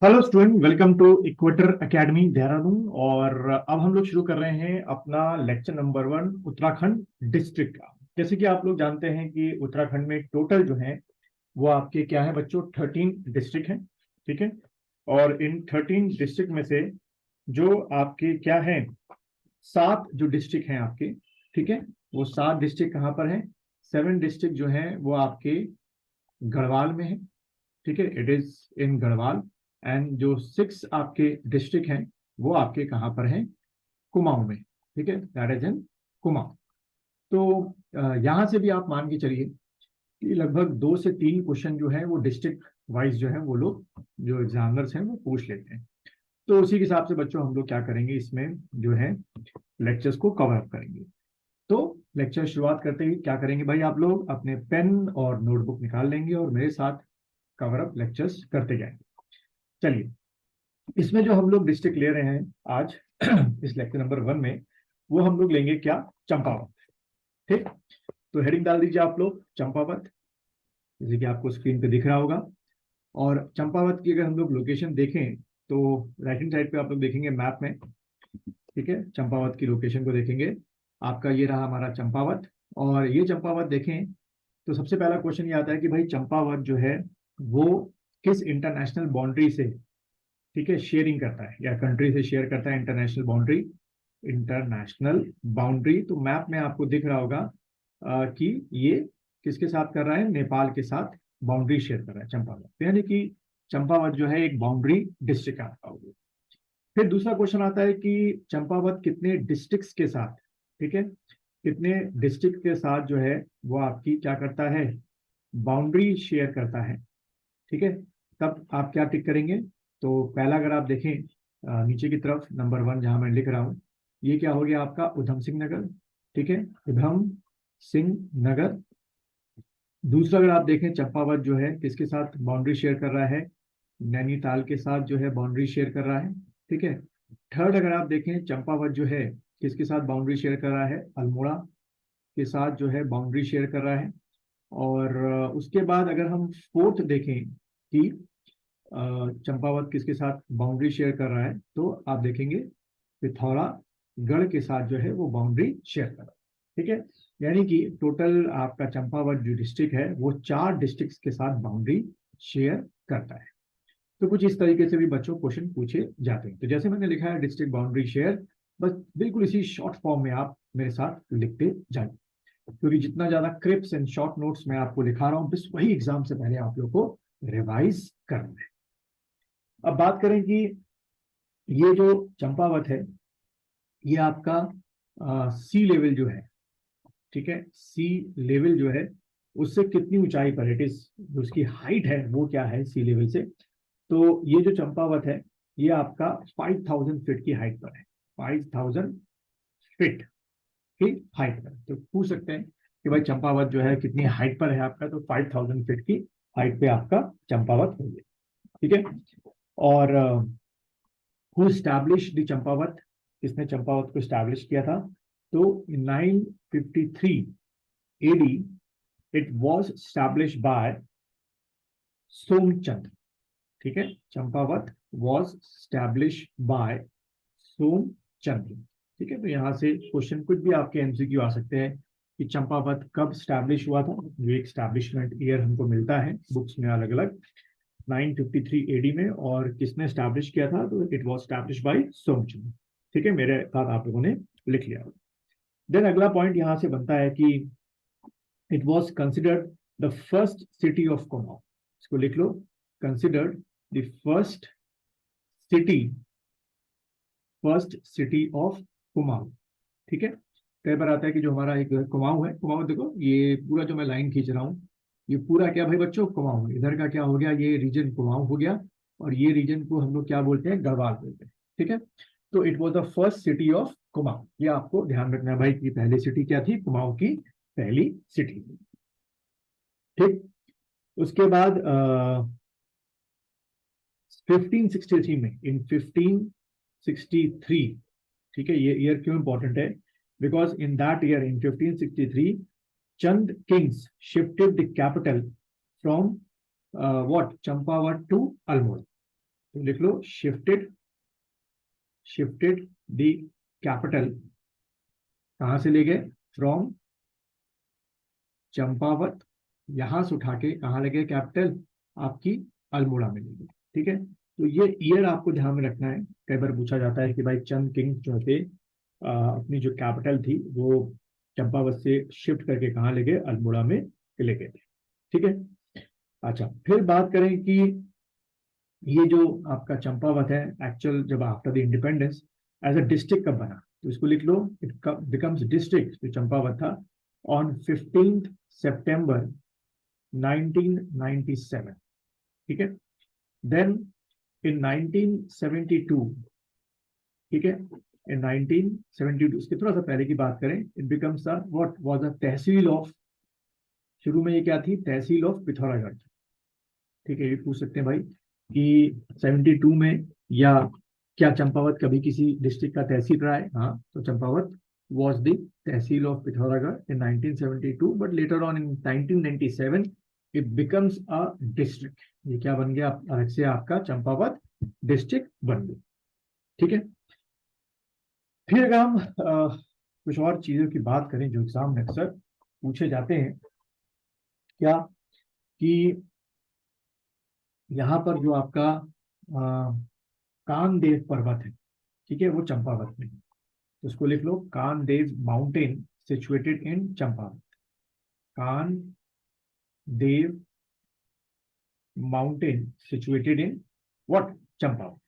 Hello student, welcome to equator academy Dehradun. और अब हम लोग शुरू कर रहे हैं अपना लेक्चर नंबर 1 उत्तराखंड डिस्ट्रिक्ट का। जैसे कि आप लोग जानते हैं कि उत्तराखंड में टोटल जो है वो आपके क्या है बच्चों, 13 डिस्ट्रिक्ट हैं। ठीक है। और इन 13 डिस्ट्रिक्ट में से जो आपके क्या है, 7 जो डिस्ट्रिक्ट हैं आपके, ठीक है, वो 7 डिस्ट्रिक्ट कहाँ पर हैं? 7 डिस्ट्रिक्ट जो हैं वो आपके गढ़वाल में है। ठीक है, it is in Garhwal. And जो 6 आपके डिस्ट्रिक्ट हैं वो आपके कहाँ पर हैं? कुमाऊं में। ठीक है, दैट इज इन कुमाऊं। तो यहाँ से भी आप मान के चलिए कि लगभग 2 से 3 क्वेश्चन जो है वो डिस्ट्रिक्ट वाइज जो है वो लोग, जो एग्जामिनर्स हैं, वो पूछ लेते हैं। तो उसी के हिसाब से बच्चों हम लोग क्या करेंगे, इसमें जो है लेक्चर्स को कवर अप करेंगे। तो लेक्चर शुरुआत करते ही क्या करेंगे भाई, आप लोग अपने पेन और नोटबुक निकाल लेंगे और मेरे साथ कवर अप लेक्चर्स करते जाएंगे। चलिए, इसमें जो हम लोग डिस्ट्रिक्ट ले रहे हैं आज इस लेक्चर नंबर 1 में, वो हम लोग लेंगे क्या? चंपावत। ठीक। तो हेडिंग डाल दीजिए आप लोग, चंपावत, जैसे कि आपको स्क्रीन पे दिख रहा होगा। और चंपावत की अगर हम लोग लोकेशन देखें तो राइट हैंड साइड पे आप लोग देखेंगे मैप में। ठीक है, चंपावत की लोकेशन को देखेंगे। आपका ये रहा हमारा चंपावत। और ये चंपावत देखें तो सबसे पहला क्वेश्चन ये आता है कि भाई चंपावत जो है वो किस इंटरनेशनल बाउंड्री से, ठीक है, शेयरिंग करता है, या कंट्री से शेयर करता है इंटरनेशनल बाउंड्री। इंटरनेशनल बाउंड्री तो मैप में आपको दिख रहा होगा कि ये किसके साथ कर रहा है? नेपाल के साथ बाउंड्री शेयर कर रहा है चंपावत। तो यानी कि चंपावत जो है एक बाउंड्री डिस्ट्रिक्ट आता होगा। फिर दूसरा क्वेश्चन आता है कि चंपावत कितने डिस्ट्रिक्ट्स के साथ, ठीक है, कितने डिस्ट्रिक्ट के साथ जो है वो आपकी क्या करता है? बाउंड्री शेयर करता है। ठीक है, तब आप क्या टिक करेंगे? तो पहला अगर आप देखें नीचे की तरफ नंबर 1 जहां मैं लिख रहा हूं, ये क्या हो गया आपका? उधम सिंह नगर। ठीक है, उधम सिंह नगर। दूसरा अगर आप देखें, चंपावत जो है किसके साथ बाउंड्री शेयर कर रहा है? नैनीताल के साथ जो है बाउंड्री शेयर कर रहा है। ठीक है। थर्ड अगर आप देखें, चंपावत जो है किसके साथ बाउंड्री शेयर कर रहा है? अल्मोड़ा के साथ जो है बाउंड्री शेयर कर रहा है। और उसके बाद अगर हम फोर्थ देखें कि चंपावत किसके साथ बाउंड्री शेयर कर रहा है, तो आप देखेंगे पिथौरागढ़ के साथ जो है वो बाउंड्री शेयर कर रहा है। ठीक है, यानी कि टोटल आपका चंपावत जो डिस्ट्रिक्ट है वो 4 डिस्ट्रिक्ट के साथ बाउंड्री शेयर करता है। तो कुछ इस तरीके से भी बच्चों क्वेश्चन पूछे जाते हैं। तो जैसे मैंने लिखा है डिस्ट्रिक्ट बाउंड्री शेयर, बस बिल्कुल इसी शॉर्ट फॉर्म में आप मेरे साथ लिखते जाइए, क्योंकि जितना ज्यादा क्रिप्स एंड शॉर्ट नोट्स मैं आपको लिखा रहा हूँ, बस वही एग्जाम से पहले आप लोग को रिवाइज करना है। अब बात करें कि ये जो चंपावत है, ये आपका सी लेवल जो है, ठीक है, सी लेवल जो है उससे कितनी ऊंचाई पर इट इज, जो उसकी हाइट है वो क्या है सी लेवल से? तो ये जो चंपावत है ये आपका 5000 फीट की हाइट पर है। 5000 फीट की हाइट पर। तो पूछ सकते हैं कि भाई चंपावत जो है कितनी हाइट पर है आपका? तो 5000 फीट की हाइट पे आपका चंपावत हो गया। ठीक है। और हु स्टैब्लिश द चंपावत, किसने चंपावत को स्टैब्लिश किया था? तो in 953 AD it was establish by Somchand. ठीक है, Champawat was establish by Somchand. ठीक है, तो यहां से क्वेश्चन कुछ भी आपके एमसीक्यू आ सकते हैं कि चंपावत कब स्टैब्लिश हुआ था। जो एक स्टैब्लिशमेंट ईयर हमको मिलता है बुक्स में अलग अलग, 953 एडी में। और किसने स्टैब्लिश किया था? तो it was establish by Somchand. ठीक है, मेरे साथ आप लोगों ने लिख लिया। देन अगला पॉइंट यहां से बनता है कि it was considered the first city of Kumaon. इसको लिख लो, considered the city first city of Kumaon. ठीक है, कई बार आता है कि जो हमारा एक कुमाऊं है, कुमाऊं देखो ये पूरा जो मैं लाइन खींच रहा हूँ, ये पूरा क्या भाई बच्चों? कुमाऊं। इधर का क्या हो गया? ये रीजन कुमाऊं हो गया। और ये रीजन को हम लोग क्या बोलते हैं? गढ़वाल बोलते हैं। ठीक है, तो it was the first city of Kumaon. ये आपको ध्यान रखना है भाई कि पहली सिटी क्या थी? कुमाऊं की पहली सिटी। ठीक। उसके बाद 1563 में, इन 1563, ठीक है, ये ईयर क्यों इंपॉर्टेंट है? Because in that year, in 1563, Chand kings shifted the capital from what, Champawat to Almora. तो लिख लो शिफ्टेड द कैपिटल, कहां से ले गए, फ्रॉम चंपावत, यहां से उठा के कहाँ ले गए कैपिटल, आपकी अल्मोड़ा में ले गए। ठीक है, तो ये ईयर आपको ध्यान में रखना है। कई बार पूछा जाता है कि भाई चंद किंग जो थे अपनी जो कैपिटल थी वो चंपावत से शिफ्ट करके कहाँ ले गए, अल्मोड़ा में ले गए थे। ठीक है, अच्छा फिर बात करें कि ये जो आपका चंपावत है एक्चुअल जब after the independence as a district कब बना, तो इसको लिख लो, इट बिकम्स डिस्ट्रिक्ट, जो चंपावत था, ऑन 15 सितंबर 1997। ठीक है, देन इन 1972, ठीक है, इन 1972 इसके थोड़ा सा पहले की बात करें, it becomes what was the tehsil of, शुरू में ये क्या थी, तहसील ऑफ पिथौरागढ़। ठीक है, ये पूछ सकते हैं भाई कि 72 में या क्या चंपावत कभी किसी डिस्ट्रिक्ट का तहसील रहा है, हाँ, तो Champawat was the tehsil of Pithoragarh in 1972, but later on in 1997 it becomes a district। ये क्या बन गया, अलग से आपका चंपावत डिस्ट्रिक्ट बन गया। ठीक है, फिर अगर हम कुछ और चीजों की बात करें जो एग्जाम में अक्सर पूछे जाते हैं, क्या कि यहाँ पर जो आपका कानदेव पर्वत है, ठीक है, वो चंपावत में, तो उसको लिख लो Kandev mountain situated in Champawat, Kandev mountain situated in what, Champawat.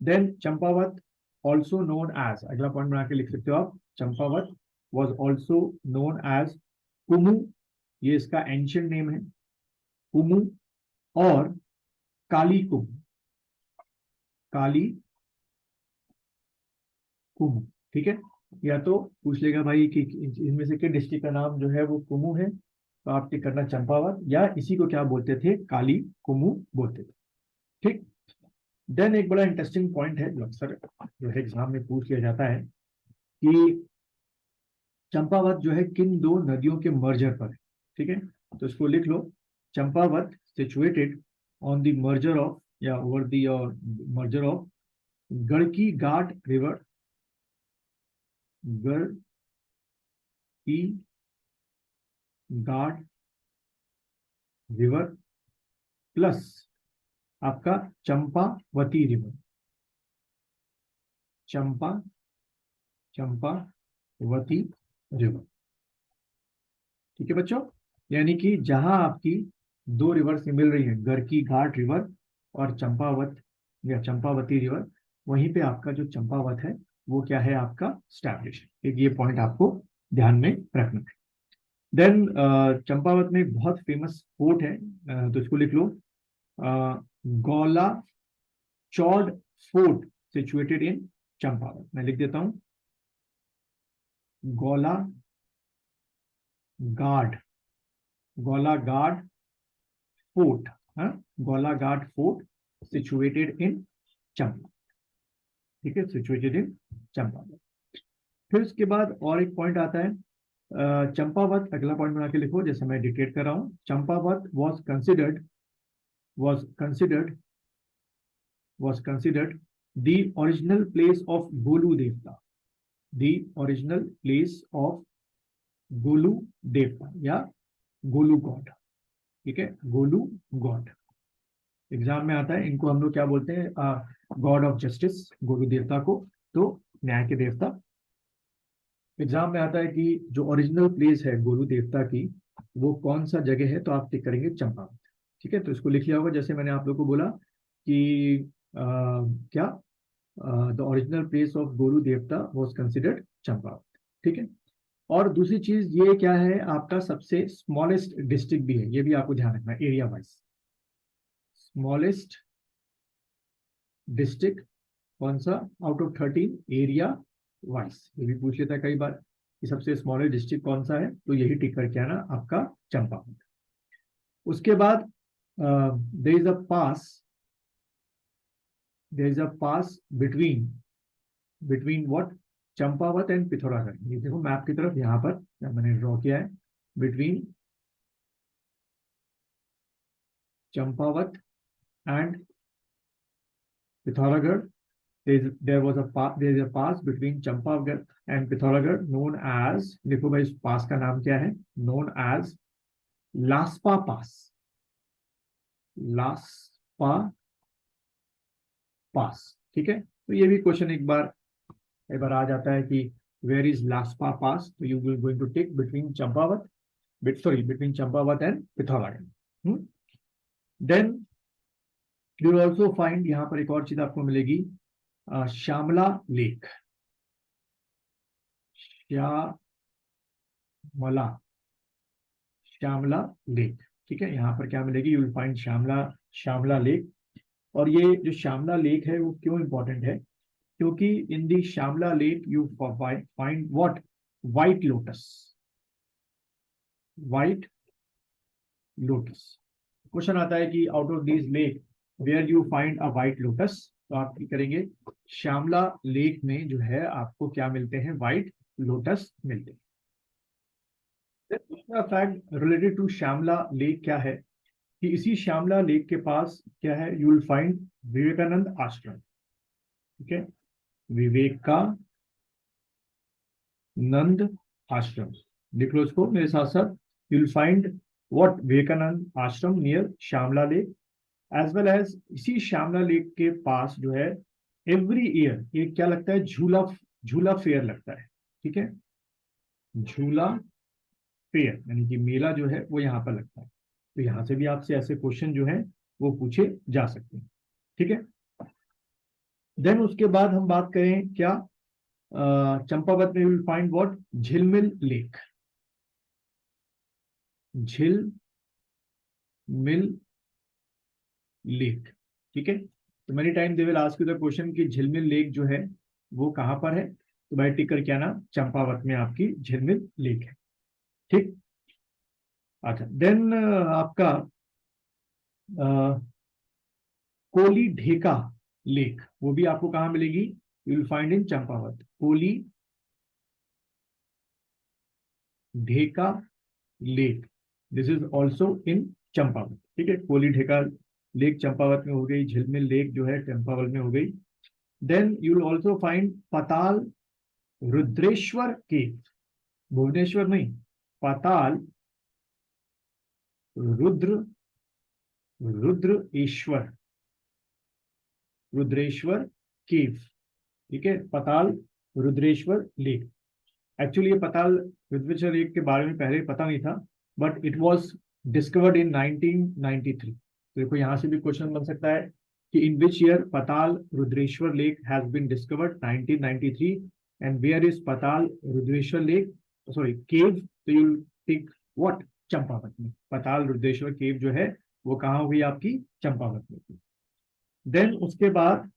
Then Champawat also known as, अगला पॉइंट बना के लिख सकते हो आप, Champawat was also known as Kumu, ये इसका एंशियंट नेम है कुमू, और काली कुमू, काली कुमू। ठीक है, या तो पूछ लेगा भाई कि इनमें से किस डिस्ट्रिक्ट का नाम जो है वो कुमू है, तो आप टिक करना चंपावत, या इसी को क्या बोलते थे, काली कुमू बोलते थे। ठीक, देन एक बड़ा इंटरेस्टिंग पॉइंट है जो अक्सर जो है एग्जाम में पूछ लिया जाता है कि चंपावत जो है किन दो नदियों के मर्जर पर है। ठीक है, तो इसको लिख लो, Champawat situated on the merger of, या over the merger of Gadki Ghat river, गड़की घाट रिवर प्लस आपका चंपावती रिवर, चंपावती रिवर। ठीक है बच्चों, यानी कि जहां आपकी दो रिवर से मिल रही है, गड़की घाट रिवर और चंपावत या चंपावती रिवर, वहीं पे आपका जो चंपावत है वो क्या है, आपका स्टैब्लिश। एक ये पॉइंट आपको ध्यान में रखना है। देन चंपावत में एक बहुत फेमस फोर्ट है, तो इसको लिख लो, Gaula Chaur fort situated in Champawat. मैं लिख देता हूं, गौला गार्ड, गोलाघाट फोर्ट, हाँ, Golaghat fort situated in Champawat. ठीक है, सिचुएटेड इन चंपावत। फिर उसके बाद और एक पॉइंट आता है चंपावत, अगला पॉइंट बना के लिखो जैसे मैं डिक्टेट कर रहा हूं, Champawat was considered the original place of Golu Devta, the original place of Golu देवता या गोलू गॉड। ठीक है, गोलू गॉड एग्जाम में आता है, इनको हम लोग क्या बोलते हैं, गॉड ऑफ जस्टिस, गोलू देवता को, तो न्याय के देवता। एग्जाम में आता है कि जो ओरिजिनल प्लेस है गोलू देवता की वो कौन सा जगह है, तो आप टिक करेंगे चंपावत। ठीक है, तो इसको लिख लिया होगा जैसे मैंने आप लोग को बोला कि क्या the original place of Golu देवता वॉज कंसिडर्ड चंपावत। ठीक है, और दूसरी चीज ये क्या है, आपका सबसे स्मॉलेस्ट डिस्ट्रिक्ट भी है, ये भी आपको ध्यान रखना है, एरिया वाइज स्मॉलेस्ट डिस्ट्रिक्ट कौन सा आउट ऑफ 13 एरिया वाइज, ये भी पूछ लेता है कई बार कि सबसे स्मॉलेस्ट डिस्ट्रिक्ट कौन सा है, तो यही टिक करके आना आपका चंपावत। उसके बाद there is a pass between what, Champawat and Pithoragarh. ये देखो मैप की तरफ यहाँ पर मैंने ड्रॉ किया है, between Champawat and Pithoragarh, there is a pass between Champavat and Pithoragarh known as, देखो भाई इस पास का नाम क्या है, known as लास्पा पास, लास्पा पास। ठीक है, तो ये भी क्वेश्चन एक बार आ जाता है कि वेयर इज लास्पा पास, तो you will going to take between Champawat, between Champawat and Pithoragarh. Then you will also find, यहाँ पर एक और चीज आपको मिलेगी, श्यामला लेक, श्यामला लेक। ठीक है, यहाँ पर क्या मिलेगी, you will find Shyamala lake. और ये जो श्यामला लेक है वो क्यों इंपॉर्टेंट है, क्योंकि in the Shyamala lake you find what, white lotus, white lotus. Question आता है कि out of this lake where you find a white lotus, तो आप क्या करेंगे, श्यामला लेक में जो है आपको क्या मिलते हैं, व्हाइट लोटस मिलते हैं। दूसरा fact related to Shyamala lake क्या है कि इसी श्यामला लेक के पास क्या है, यू विल फाइंड विवेकानंद आश्रम। ठीक है, विवेकानंद आश्रम, लिख लो इसको मेरे साथ साथ, you will find what, Vivekananda Ashram near Shyamala lake. As well as इसी श्यामला लेक के पास जो है एवरी ईयर ये क्या लगता है, झूला फेयर लगता है। ठीक है, झूला फेयर यानी कि मेला जो है वो यहाँ पर लगता है। तो यहाँ से भी आपसे ऐसे क्वेश्चन जो है वो पूछे जा सकते हैं। ठीक है, देन उसके बाद हम बात करें क्या, चंपावत में विल फाइंड व्हाट, झिलमिल लेक, झिलमिल लेक। ठीक है, तो many time they will ask you the question कि झिलमिल लेक जो है वो कहां पर है, तो भाई टिक कर क्या ना, चंपावत में आपकी झिलमिल लेक है। ठीक, अच्छा, देन आपका कोली ढेका लेक, वो भी आपको कहां मिलेगी, you will find in Champawat, Koli Dheka lake, this is also in Champawat. ठीक है, कोली ढेका लेक चंपावत में हो गई, झिलमिल लेक जो है चंपावत में हो गई। Then you will also find Patal Rudreshwar cave, Bhuvaneshwar नहीं, पाताल रुद्रेश्वर केव। ठीक है, पाताल रुद्रेश्वर लेक। एक्चुअली ये पाताल रुद्रेश्वर लेक के बारे में पहले पता नहीं था, but it was discovered in 1993। तो देखो यहाँ से भी क्वेश्चन बन सकता है कि in which year Patal Rudreshwar lake has been discovered, 1993, and where is Patal Rudreshwar lake, sorry cave, तो यू थिंक व्हाट, चंपावत में। पाताल रुद्रेश्वर केव जो है वो कहाँ हुई आपकी, चंपावत में। देन उसके बाद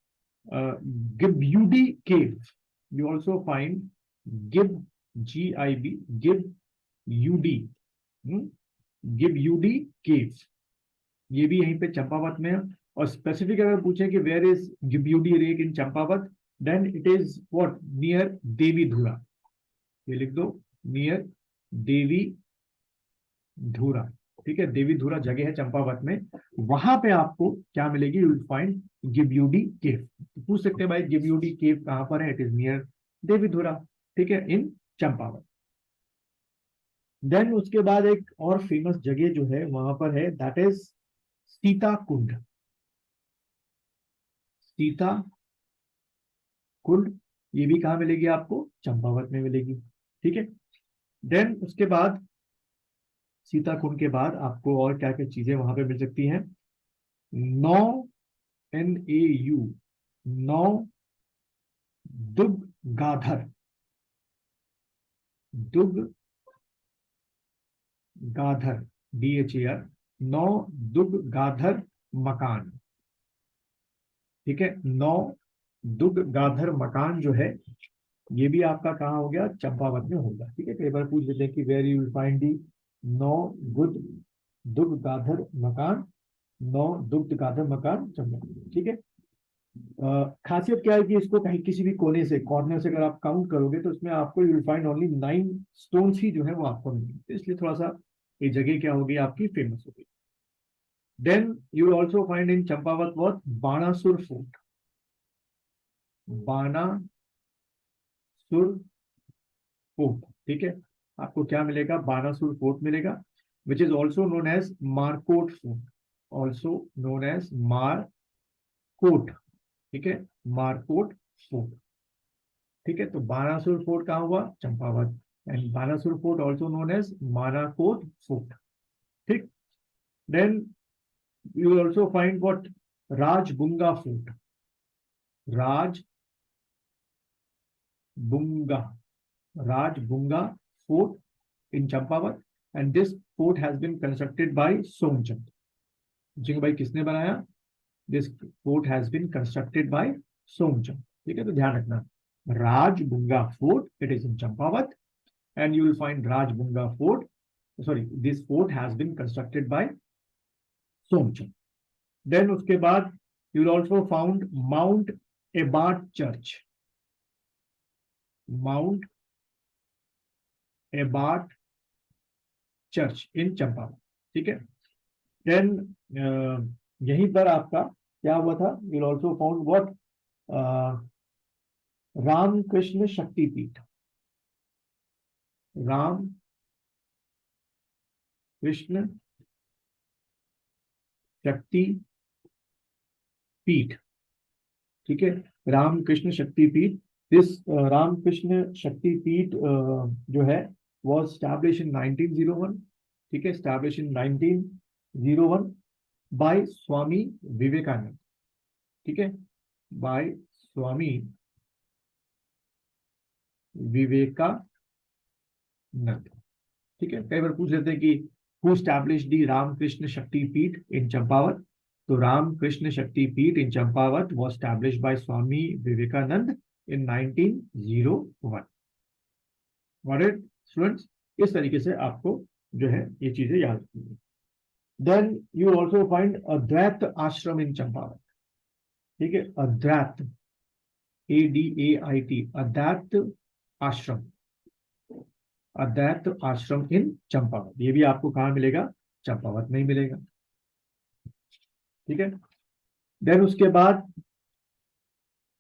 गिब्यूडी केव, यू ऑल्सो फाइंड GIB, गिब्यूडी केव, ये भी यहीं पे चंपावत में है। और स्पेसिफिक अगर पूछे कि वेयर इज गिब्यूडी lake in Champawat, then it is what, near Devi Dhura, ये लिख दो, नियर देवी धुरा। ठीक है, देवी धुरा जगह है चंपावत में, वहां पे आपको क्या मिलेगी, यू विल फाइंड गिब्यूडी केव। पूछ सकते हैं भाई गिब्यूडी केव कहां पर है, इट इज नियर देवी धुरा। ठीक है, इन चंपावत। देन उसके बाद एक और फेमस जगह जो है वहां पर है, दैट इज सीता कुंड, सीता कुंड, ये भी कहां मिलेगी आपको, चंपावत में मिलेगी। ठीक है, देन उसके बाद सीता कुंड के बाद आपको और क्या क्या चीजें वहां पे मिल सकती हैं, NAU, नौ दुर्गाधर, DHAR, नौ दुर्गाधर मकान। ठीक है, नौ दुर्गाधर मकान जो है ये भी आपका कहाँ हो गया, चंपावत में होगा। ठीक है, कई बार पूछ लेते हैं कि where you will find the Nau Durgadhar मकान, नौ दुर्गाधर मकान चंपावत। ठीक है, खासियत क्या है कि इसको कहीं किसी भी कोने से, कॉर्नर से अगर आप काउंट करोगे तो इसमें आपको you will find only 9 stones ही जो है वो आपको मिलेंगे, तो इसलिए थोड़ा सा ये जगह क्या होगी आपकी, फेमस होगी। Then you will also find in Champawat what, Banasur fort, Banasur fort. ठीक है, आपको क्या मिलेगा? बानासुर फोर्ट मिलेगा, which is also known as Markot fort, also known as Markot. ठीक है, मारकोट फोर्ट। ठीक है, तो बानासुर फोर्ट कहाँ हुआ? Champawat. And Banasur fort also known as Manakot fort. ठीक, then you will also find what? Rajbunga fort. Rajbunga, Rajbunga fort in Champawat, and this fort has been constructed by Somchand. जी भाई, किसने बनाया? This fort has been constructed by Somchand. ठीक है, तो ध्यान रखना, Rajbunga fort it is in Champawat, and you will find Rajbunga Fort. Sorry, this fort has been constructed by Somchand. Then उसके बाद you will also found Mount Abbot Church. Mount Abbot Church in Champawat. ठीक है, then यहीं पर आपका क्या हुआ था? You will also found what? Ramakrishna शक्तिपीठ। राम कृष्ण शक्ति पीठ। ठीक है, रामकृष्ण शक्तिपीठ। दिस रामकृष्ण शक्तिपीठ जो है was established in 1901। ठीक है, established in 1901 by Swami Vivekananda. ठीक है, by स्वामी विवेकानंद। ठीक है, कई बार पूछ लेते हैं कि who established the Ramakrishna Shaktipeeth in Champawat? तो Ramakrishna Shaktipeeth in Champawat was established by Swami Vivekananda in 1901। Got it, students? इस तरीके से आपको जो है ये चीजें याद रखनी है। देन यू ऑल्सो फाइंड अद्वैत आश्रम इन चंपावत। ठीक है, अद्वैत, ADAIT, अद्वैत आश्रम, अद्वैत आश्रम इन चंपावत। ये भी आपको कहाँ मिलेगा? चंपावत में ही मिलेगा। ठीक है, देन उसके बाद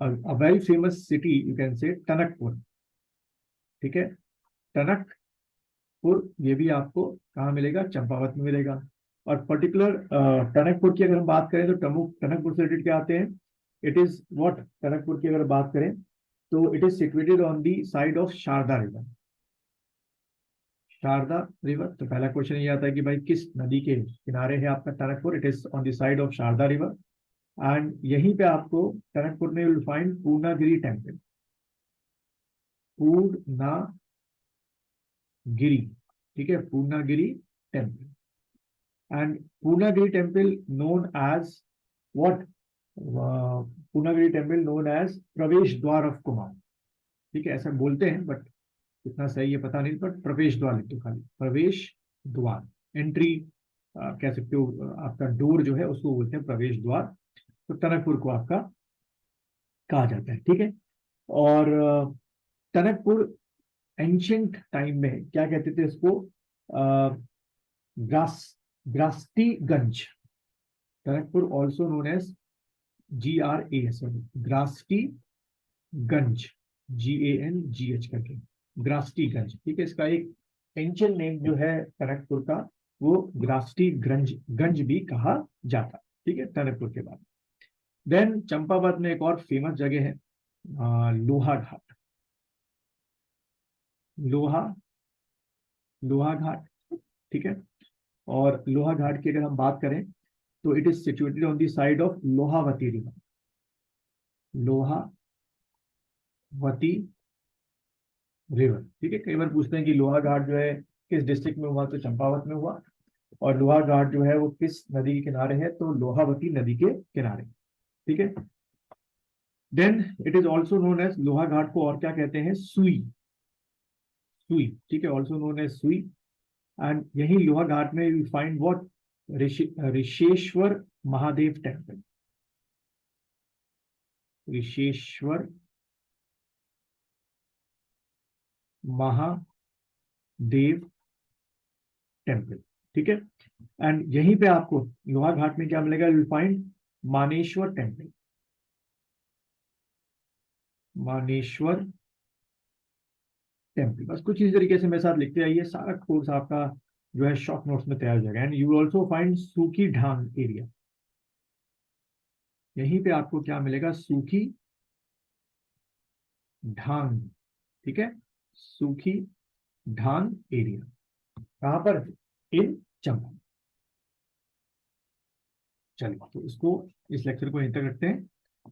a very famous city you can say Tanakpur. ठीक है, टनकपुर, ये भी आपको कहाँ मिलेगा? चंपावत में मिलेगा। और पर्टिकुलर टनकपुर की अगर हम बात करें तो टनकपुर से रिलेटेड क्या आते हैं? It is what? टनकपुर की अगर बात करें तो it is situated on the side of Sharda river. Sharda river, तो पहला क्वेश्चन ये आता है कि भाई किस नदी के किनारे है आपका Tanakpur? It is on the side of Sharda river. And यहीं पे आपको टनकपुर में will find Purnagiri temple. Purnagiri, ठीक है, Purnagiri temple. And Purnagiri temple known as what? Purnagiri temple known as प्रवेश द्वार ऑफ कुमार। ठीक है, ऐसा बोलते हैं बट कितना सही है पता नहीं, बट प्रवेश द्वार लिख दो खाली, प्रवेश द्वार, एंट्री कह सकते हो, आपका डोर जो है उसको बोलते हैं प्रवेश द्वार। तो टनकपुर को आपका कहा जाता है। ठीक है, और टनकपुर एंशियंट टाइम में क्या कहते थे इसको? Grastiganj. Tanakpur also known as GRAS, Grastiganj, GANGH करके, ग्रास्टीगंज। ठीक है, इसका एक एंशियंट नेम जो है टनकपुर का, वो ग्रास्टीगंज गंज भी कहा जाता। ठीक है, टनकपुर के बाद देन चंपावत में एक और फेमस जगह है लोहा घाट। लोहा घाट। ठीक है, और लोहा घाट की अगर हम बात करें तो it is situated on the side of Lohawati river. Lohawati river. ठीक है, कई बार पूछते हैं कि लोहा घाट जो है किस डिस्ट्रिक्ट में हुआ? तो चंपावत में हुआ। और लोहा घाट जो है वो किस नदी के किनारे है? तो लोहावती नदी के किनारे। ठीक है, then it is also known as, Lohaghat को और क्या कहते हैं? सुई। सुई, ठीक है, also known as Sui. And यही लोहा घाट में you find what? Rishesvar Mahadev temple. Rishesvar Mahadev temple. ठीक है, एंड यहीं पे आपको लोहा घाट में क्या मिलेगा? You find Maneshwar temple. Maneshwar temple. बस कुछ इस तरीके से मेरे साथ लिखते आइए, सारा कोर्स आपका जो है शॉर्ट नोट्स में तैयार हो जाएगा। एंड यू ऑल्सो फाइंड सूखी ढांग एरिया। यहीं पे आपको क्या मिलेगा? सूखी ढांग। ठीक है, सूखी ढांग एरिया कहां पर? इन चंबा। चलिए, तो इसको, इस लेक्चर को यहीं तक रखते हैं।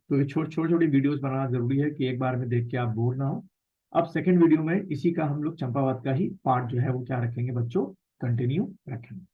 तो ये छोटी छोटी वीडियोस बनाना जरूरी है कि एक बार में देख के आप बोर ना हो। अब सेकंड वीडियो में इसी का हम लोग चंपावत का ही पार्ट जो है वो क्या रखेंगे बच्चों, कंटिन्यू रखेंगे।